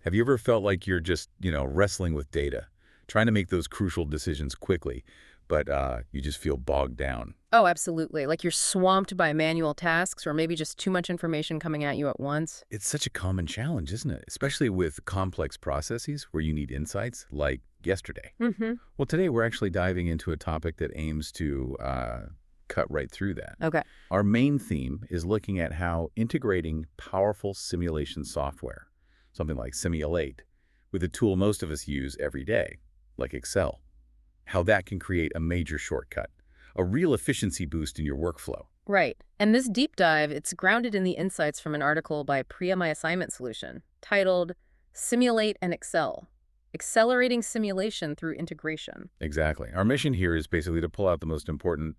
Have you ever felt like you're just, wrestling with data, trying to make those crucial decisions quickly, but you just feel bogged down? Oh, absolutely. Like you're swamped by manual tasks or maybe just too much information coming at you at once. It's such a common challenge, isn't it? Especially with complex processes where you need insights like yesterday. Mm-hmm. Well, today we're actually diving into a topic that aims to cut right through that. Okay. Our main theme is looking at how integrating powerful simulation software, something like Simul8, with a tool most of us use every day, like Excel, how that can create a major shortcut, a real efficiency boost in your workflow. Right. And this deep dive, it's grounded in the insights from an article by Priya My Assignment Solution titled Simulate and Excel, Accelerating Simulation Through Integration. Exactly. Our mission here is basically to pull out the most important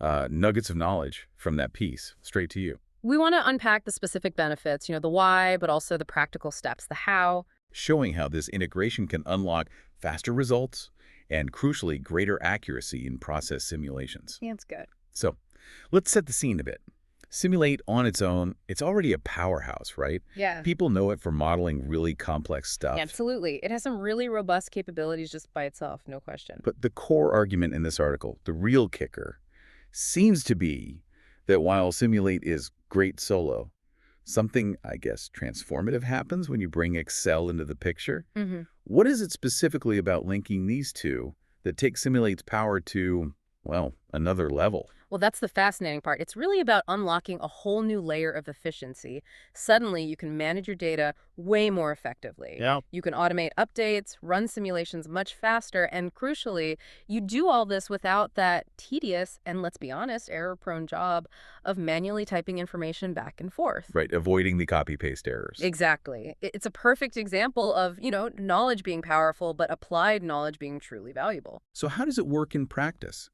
nuggets of knowledge from that piece straight to you, We want to unpack the specific benefits, the why, but also the practical steps, the how. showing how this integration can unlock faster results and, crucially, greater accuracy in process simulations. Yeah, it's good. So let's set the scene a bit. Simulate on its own, it's already a powerhouse, right? Yeah. People know it for modeling really complex stuff. Absolutely. It has some really robust capabilities just by itself, no question. But the core argument in this article, the real kicker, seems to be that while Simulate is great solo, something, I guess, transformative happens when you bring Excel into the picture. Mm-hmm. What is it specifically about linking these two that takes Simulate's power to, well, another level? Well, that's the fascinating part. It's really about unlocking a whole new layer of efficiency. Suddenly, you can manage your data way more effectively. Yeah. You can automate updates, run simulations much faster, and crucially, you do all this without that tedious and, let's be honest, error-prone job of manually typing information back and forth. Right, avoiding the copy-paste errors. Exactly. It's a perfect example of, knowledge being powerful, but applied knowledge being truly valuable. So how does it work in practice?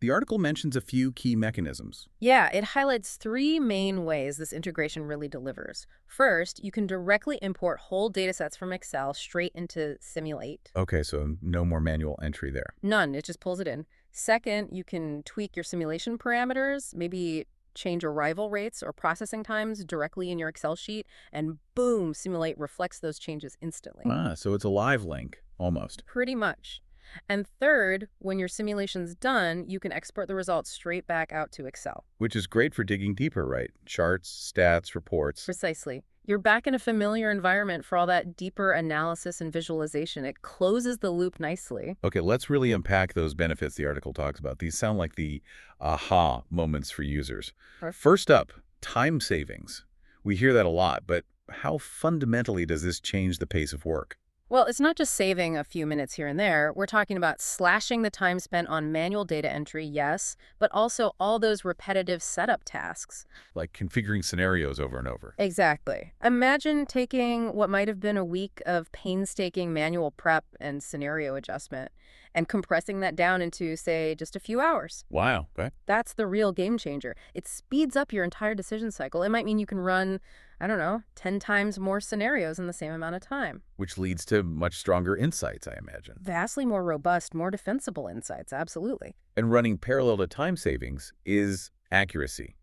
The article mentions a few key mechanisms. Yeah, it highlights three main ways this integration really delivers. First, you can directly import whole datasets from Excel straight into Simulate. Okay, so no more manual entry there. None, it just pulls it in. Second, you can tweak your simulation parameters, maybe change arrival rates or processing times directly in your Excel sheet, and boom, Simulate reflects those changes instantly. So it's a live link, almost. Pretty much. And third, when your simulation's done, you can export the results straight back out to Excel. Which is great for digging deeper, right? Charts, stats, reports. Precisely. You're back in a familiar environment for all that deeper analysis and visualization. It closes the loop nicely. Okay, let's really unpack those benefits the article talks about. These sound like the aha moments for users. Perfect. First up, time savings. We hear that a lot, but how fundamentally does this change the pace of work? Well, it's not just saving a few minutes here and there. We're talking about slashing the time spent on manual data entry, yes, but also all those repetitive setup tasks. Like configuring scenarios over and over. Exactly. Imagine taking what might have been a week of painstaking manual prep and scenario adjustment and compressing that down into, say, just a few hours. Wow, okay. That's the real game changer. It speeds up your entire decision cycle. It might mean you can run, 10 times more scenarios in the same amount of time. Which leads to much stronger insights, I imagine. Vastly more robust, more defensible insights, absolutely. And running parallel to time savings is accuracy.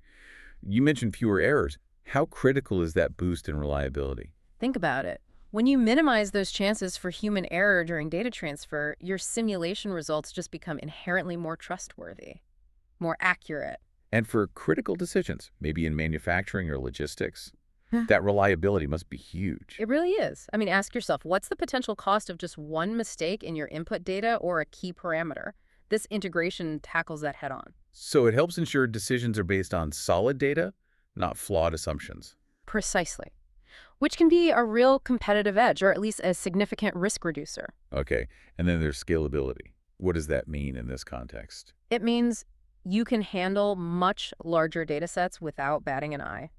You mentioned fewer errors. How critical is that boost in reliability? Think about it. When you minimize those chances for human error during data transfer, your simulation results just become inherently more trustworthy, more accurate. And for critical decisions, maybe in manufacturing or logistics, Yeah. that reliability must be huge. It really is. I mean, ask yourself, what's the potential cost of just one mistake in your input data or a key parameter? This integration tackles that head on. So it helps ensure decisions are based on solid data, not flawed assumptions. Precisely. Which can be a real competitive edge, or at least a significant risk reducer. Okay, and then there's scalability. What does that mean in this context? It means you can handle much larger data sets without batting an eye.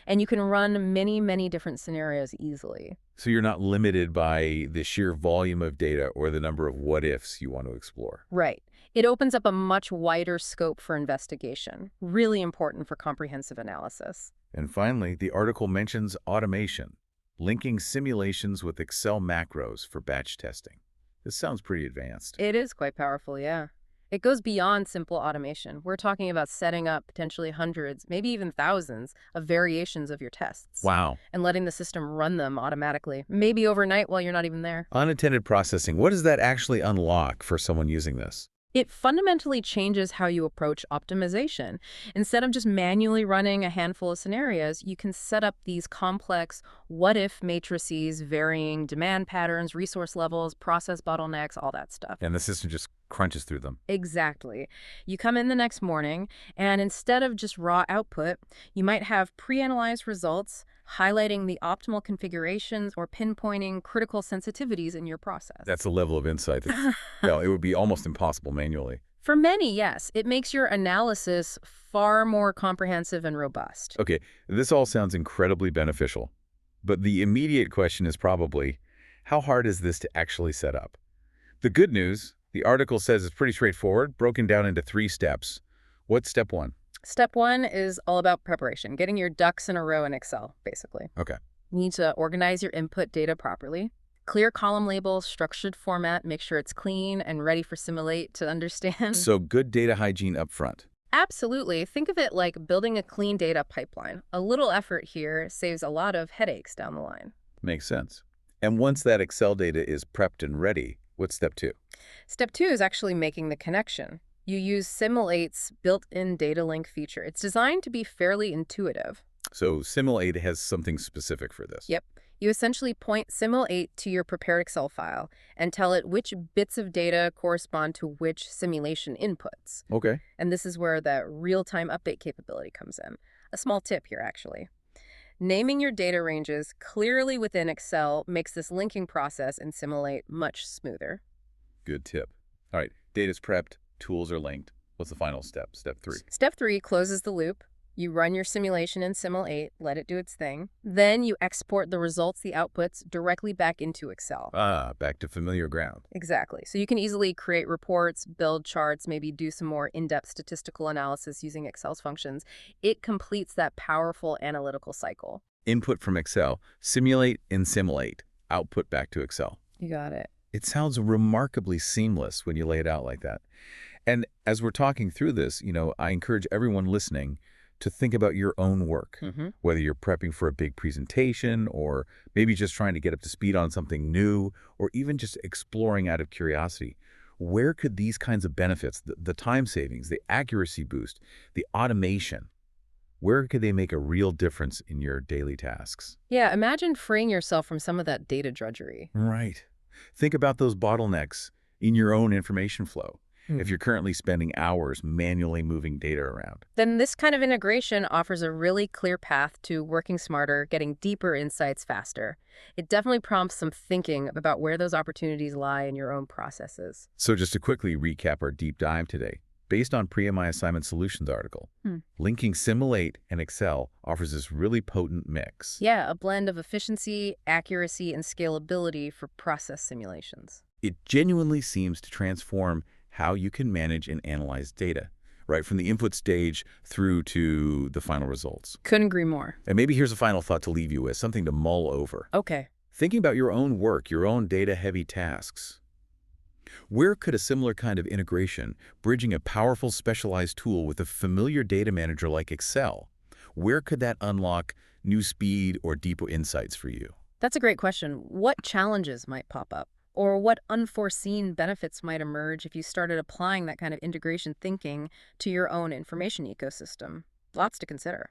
And you can run many, many different scenarios easily. So you're not limited by the sheer volume of data or the number of what-ifs you want to explore. Right. It opens up a much wider scope for investigation. Really important for comprehensive analysis. And finally, the article mentions automation, linking simulations with Excel macros for batch testing. This sounds pretty advanced. It is quite powerful, yeah. It goes beyond simple automation. We're talking about setting up potentially hundreds, maybe even thousands of variations of your tests Wow. and letting the system run them automatically, maybe overnight while you're not even there. Unintended processing. What does that actually unlock for someone using this? It fundamentally changes how you approach optimization. Instead of just manually running a handful of scenarios, you can set up these complex what-if matrices, varying demand patterns, resource levels, process bottlenecks, all that stuff. And the system just crunches through them. Exactly. You come in the next morning, and instead of just raw output, you might have pre-analyzed results highlighting the optimal configurations or pinpointing critical sensitivities in your process. That's a level of insight that, well, it would be almost impossible manually. For many, yes, it makes your analysis far more comprehensive and robust. Okay, this all sounds incredibly beneficial. But the immediate question is probably, how hard is this to actually set up? The good news, the article says it's pretty straightforward, broken down into 3 steps. What's step 1? Step 1 is all about preparation, getting your ducks in a row in Excel, basically. Okay. You need to organize your input data properly. Clear column labels, structured format, make sure it's clean and ready for Simulate to understand. So good data hygiene up front. Absolutely. Think of it like building a clean data pipeline. A little effort here saves a lot of headaches down the line. Makes sense. And once that Excel data is prepped and ready, what's step 2? Step 2 is actually making the connection. You use Simul8's built-in data link feature. It's designed to be fairly intuitive. So Simul8 has something specific for this. Yep. You essentially point Simul8 to your prepared Excel file and tell it which bits of data correspond to which simulation inputs. Okay. And this is where the real-time update capability comes in. A small tip here, actually. Naming your data ranges clearly within Excel makes this linking process in Simul8 much smoother. Good tip. All right, data's prepped, tools are linked. What's the final step? Step 3. Step 3 closes the loop. You run your simulation in Simul8, let it do its thing. Then you export the results, the outputs, directly back into Excel. Back to familiar ground. Exactly. So you can easily create reports, build charts, maybe do some more in-depth statistical analysis using Excel's functions. It completes that powerful analytical cycle. Input from Excel, simulate in Simul8, output back to Excel. You got it. It sounds remarkably seamless when you lay it out like that. And as we're talking through this, I encourage everyone listening to think about your own work, whether you're prepping for a big presentation or maybe just trying to get up to speed on something new or even just exploring out of curiosity. Where could these kinds of benefits, the time savings, the accuracy boost, the automation, where could they make a real difference in your daily tasks? Yeah, imagine freeing yourself from some of that data drudgery. Right. Think about those bottlenecks in your own information flow. If you're currently spending hours manually moving data around. Then this kind of integration offers a really clear path to working smarter, getting deeper insights faster. It definitely prompts some thinking about where those opportunities lie in your own processes. So just to quickly recap our deep dive today, based on Priya My Assignment Solutions article, linking Simul8 and Excel offers this really potent mix. Yeah, a blend of efficiency, accuracy, and scalability for process simulations. It genuinely seems to transform how you can manage and analyze data, right from the input stage through to the final results. Couldn't agree more. And maybe here's a final thought to leave you with, something to mull over. Okay. Thinking about your own work, your own data-heavy tasks. Where could a similar kind of integration, bridging a powerful specialized tool with a familiar data manager like Excel, where could that unlock new speed or deeper insights for you? That's a great question. What challenges might pop up? Or what unforeseen benefits might emerge if you started applying that kind of integration thinking to your own information ecosystem? Lots to consider.